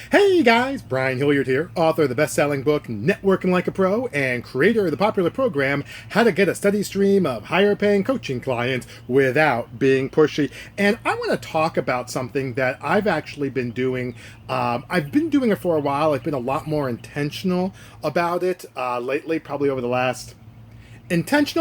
Hey guys, Brian Hilliard here, author of the best-selling book Networking Like a Pro and creator of the popular program How to Get a Steady Stream of Higher-Paying Coaching Clients Without Being Pushy. And I want to talk about something that I've actually been doing. I've been doing it for a while. I've been a lot more intentional about it lately, probably over the last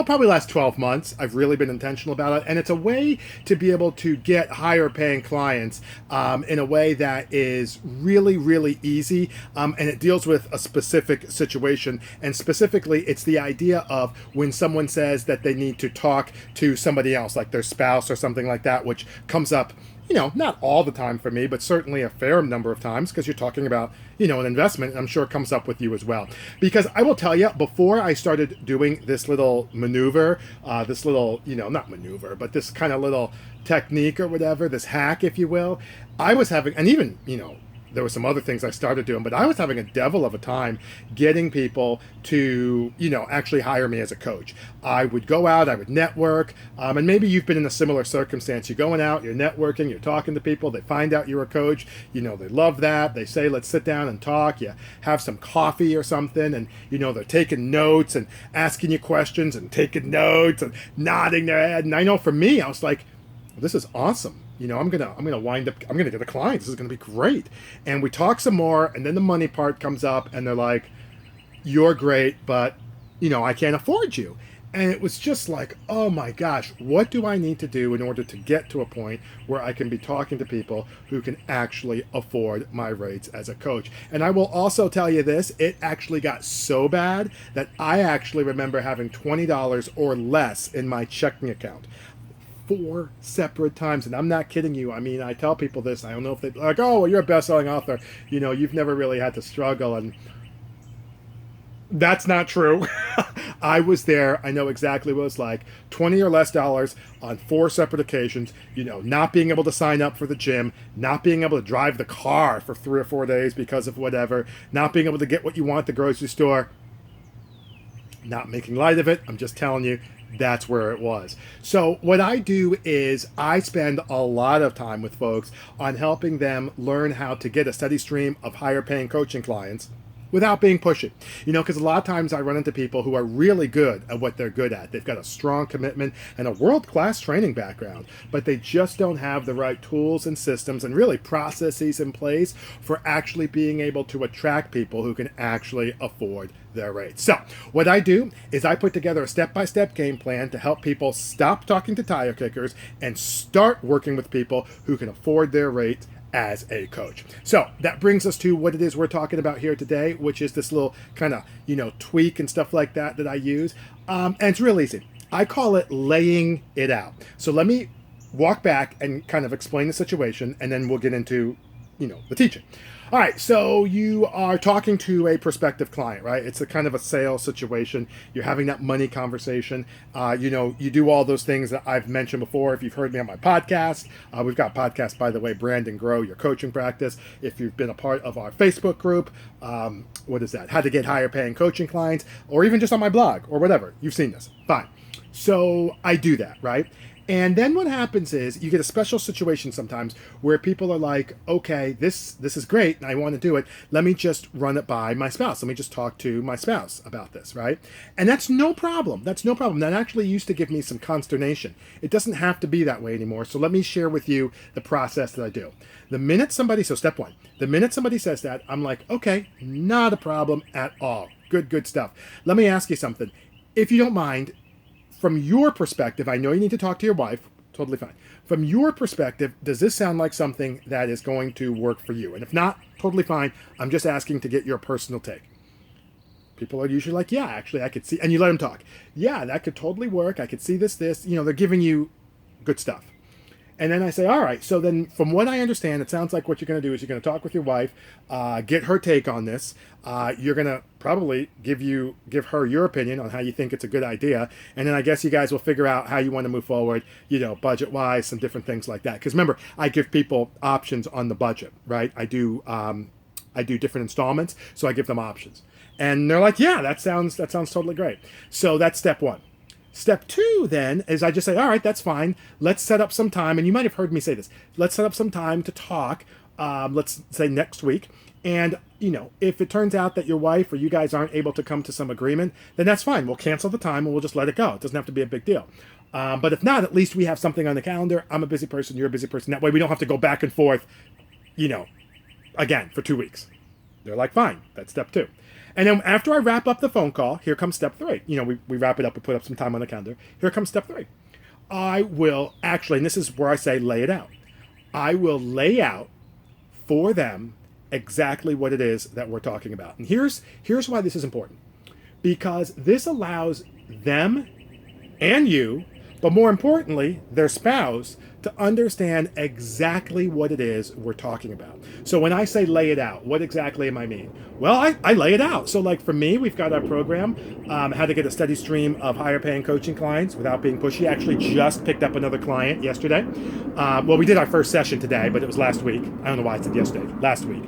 probably last 12 months. I've really been intentional about it, and it's a way to be able to get higher paying clients in a way that is really easy, and it deals with a specific situation. And specifically, it's the idea of when someone says that they need to talk to somebody else, like their spouse or something like that, which comes up, not all the time for me, but certainly a fair number of times, because you're talking about, an investment. I'm sure it comes up with you as well. Because I will tell you, before I started doing this little maneuver, this little, not maneuver, but this kind of little technique or whatever, this hack, if you will, I was having, and even, there were some other things I started doing, but I was having a devil of a time getting people to, actually hire me as a coach. I would go out, I would network, and maybe you've been in a similar circumstance. You're going out, you're networking, you're talking to people, they find out you're a coach, they love that. They say, let's sit down and talk. You have some coffee or something, and, they're taking notes and asking you questions and taking notes and nodding their head. And I know for me, I was like, this is awesome. I'm gonna wind up. I'm gonna get a client. This is gonna be great. And we talk some more, and then the money part comes up, and they're like, "You're great, but I can't afford you." And it was just like, oh my gosh, what do I need to do in order to get to a point where I can be talking to people who can actually afford my rates as a coach? And I will also tell you this, it actually got so bad that I actually remember having $20 or less in my checking account. 4 separate times, and I'm not kidding you. I mean, I tell people this. I don't know if they're like, "Oh, well, you're a best-selling author. You've never really had to struggle," and that's not true. I was there. I know exactly what it's like. $20 or less on 4 separate occasions. Not being able to sign up for the gym, not being able to drive the car for 3 or 4 days because of whatever, not being able to get what you want at the grocery store. Not making light of it. I'm just telling you. That's where it was. So what I do is I spend a lot of time with folks on helping them learn how to get a steady stream of higher paying coaching clients without being pushy. Because a lot of times I run into people who are really good at what they're good at. They've got a strong commitment and a world-class training background, but they just don't have the right tools and systems and really processes in place for actually being able to attract people who can actually afford their rates. So what I do is I put together a step-by-step game plan to help people stop talking to tire kickers and start working with people who can afford their rates as a coach. So that brings us to what it is we're talking about here today, which is this little kind of, tweak and stuff like that I use. And it's real easy. I call it laying it out. So let me walk back and kind of explain the situation, and then we'll get into, the teaching. All right, so you are talking to a prospective client, right? It's a kind of a sales situation. You're having that money conversation. You do all those things that I've mentioned before. If you've heard me on my podcast, we've got podcasts, by the way, Brand and Grow Your Coaching Practice. If you've been a part of our Facebook group, what is that? How to Get Higher Paying Coaching Clients, or even just on my blog or whatever. You've seen this. Fine. So I do that, right? And then what happens is you get a special situation sometimes where people are like, okay, this is great and I want to do it. Let me just run it by my spouse. Let me just talk to my spouse about this, right? And that's no problem. That's no problem. That actually used to give me some consternation. It doesn't have to be that way anymore. So let me share with you the process that I do. So step 1, the minute somebody says that, I'm like, okay, not a problem at all. Good stuff. Let me ask you something. If you don't mind, from your perspective, I know you need to talk to your wife, totally fine. From your perspective, does this sound like something that is going to work for you? And if not, totally fine. I'm just asking to get your personal take. People are usually like, yeah, actually, I could see, and you let them talk. Yeah, that could totally work. I could see this. They're giving you good stuff. And then I say, all right, so then from what I understand, it sounds like what you're going to do is you're going to talk with your wife, get her take on this. You're going to probably give her your opinion on how you think it's a good idea. And then I guess you guys will figure out how you want to move forward, budget-wise, some different things like that. Because remember, I give people options on the budget, right? I do different installments, so I give them options. And they're like, yeah, that sounds totally great. So that's step 1. Step 2 then is I just say, all right, that's fine. Let's set up some time. And you might have heard me say this. Let's set up some time to talk let's say next week. And, if it turns out that your wife or you guys aren't able to come to some agreement, then that's fine. We'll cancel the time and we'll just let it go. It doesn't have to be a big deal. But if not, at least we have something on the calendar. I'm a busy person. You're a busy person. That way we don't have to go back and forth, again, for 2 weeks. They're like, fine. That's step 2. And then after I wrap up the phone call, here comes step 3. We wrap it up and put up some time on the calendar. Here comes step 3. I will actually, and this is where I say lay it out. I will lay out for them exactly what it is that we're talking about. And here's why this is important. Because this allows them and you, but more importantly, their spouse, to understand exactly what it is we're talking about. So when I say lay it out, what exactly am I mean? Well, I lay it out. So like for me, we've got our program, how to get a steady stream of higher paying coaching clients without being pushy. I actually just picked up another client yesterday. We did our first session today, but it was last week. I don't know why I said yesterday, last week.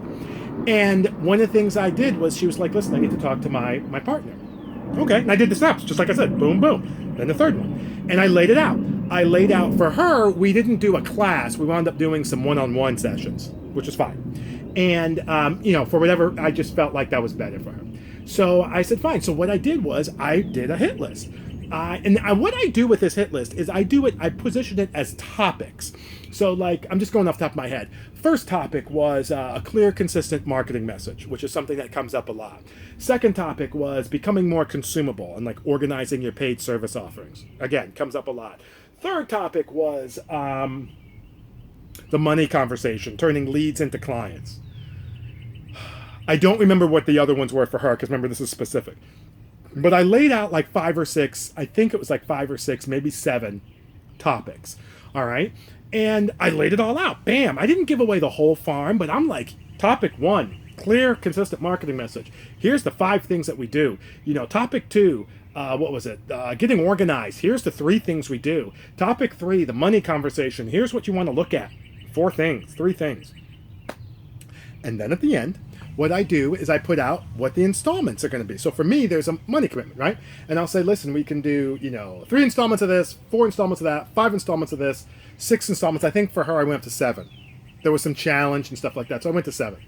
And one of the things I did was she was like, listen, I need to talk to my partner. Okay, and I did the steps, just like I said, boom, boom. Then the third one. And I laid it out. I laid out for her, we didn't do a class. We wound up doing some one-on-one sessions, which is fine. And, for whatever, I just felt like that was better for her. So I said, fine. So what I did was I did a hit list. What I do with this hit list is I position it as topics. So like, I'm just going off the top of my head. First topic was a clear, consistent marketing message, which is something that comes up a lot. Second topic was becoming more consumable and like organizing your paid service offerings. Again, comes up a lot. Third topic was the money conversation, turning leads into clients. I don't remember what the other ones were for her, because remember, this is specific. But I laid out like 5 or 6, I think it was like 5 or 6, maybe 7 topics. All right. And I laid it all out. Bam. I didn't give away the whole farm, but I'm like, topic 1, clear, consistent marketing message. Here's the 5 things that we do. Topic 2, what was it? Getting organized. Here's the 3 things we do. Topic 3, the money conversation. Here's what you want to look at. 4 things, 3 things. And then at the end, what I do is I put out what the installments are going to be. So for me, there's a money commitment, right? And I'll say, listen, we can do, 3 installments of this, 4 installments of that, 5 installments of this, 6 installments. I think for her, I went up to 7. There was some challenge and stuff like that. So I went to 7.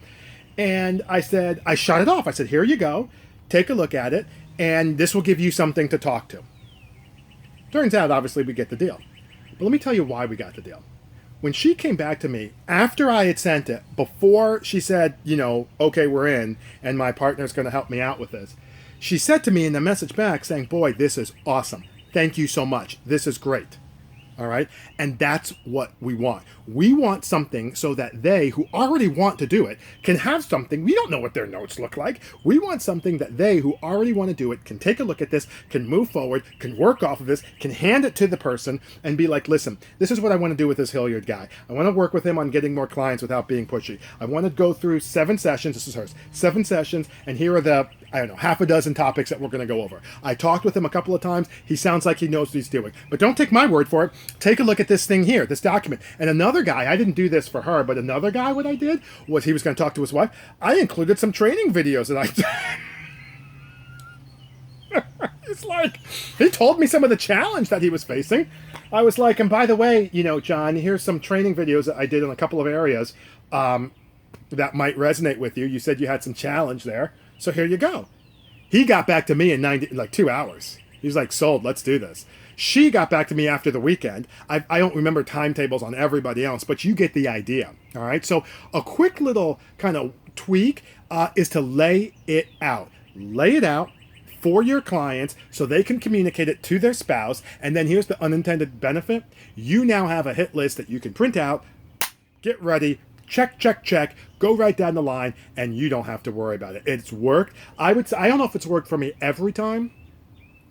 And I said, I shot it off. I said, here you go. Take a look at it. And this will give you something to talk to. Turns out, obviously, we get the deal. But let me tell you why we got the deal. When she came back to me, after I had sent it, before she said, okay, we're in, and my partner's going to help me out with this, she said to me in the message back saying, boy, this is awesome. Thank you so much. This is great. All right. And that's what we want. We want something so that they who already want to do it can have something. We don't know what their notes look like. We want something that they who already want to do it can take a look at this, can move forward, can work off of this, can hand it to the person and be like, listen, this is what I want to do with this Hilliard guy. I want to work with him on getting more clients without being pushy. I want to go through 7 sessions. This is hers. 7 sessions. And here are the, half a dozen topics that we're going to go over. I talked with him a couple of times. He sounds like he knows what he's doing. But don't take my word for it. Take a look at this thing here, this document. And another guy, I didn't do this for her, but another guy, what I did was he was going to talk to his wife. I included some training videos that it's like, he told me some of the challenge that he was facing. I was like, and by the way, John, here's some training videos that I did in a couple of areas that might resonate with you. You said you had some challenge there. So here you go. He got back to me in 2 hours. He was like, sold, let's do this. She got back to me after the weekend. I don't remember timetables on everybody else, but you get the idea. All right. So a quick little kind of tweak is to lay it out. Lay it out for your clients so they can communicate it to their spouse. And then here's the unintended benefit. You now have a hit list that you can print out, get ready, check, check, check, go right down the line, and you don't have to worry about it. It's worked. I don't know if it's worked for me every time.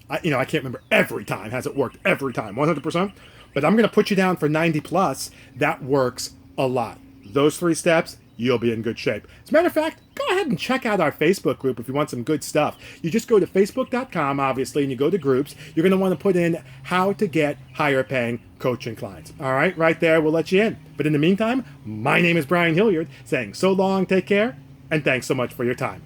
I can't remember every time. Has it worked every time? 100%? But I'm going to put you down for 90 plus. That works a lot. Those 3 steps, you'll be in good shape. As a matter of fact, go ahead and check out our Facebook group if you want some good stuff. You just go to facebook.com, obviously, and you go to groups. You're going to want to put in how to get higher paying coaching clients. All right, right there, we'll let you in. But in the meantime, my name is Brian Hilliard, saying so long, take care, and thanks so much for your time.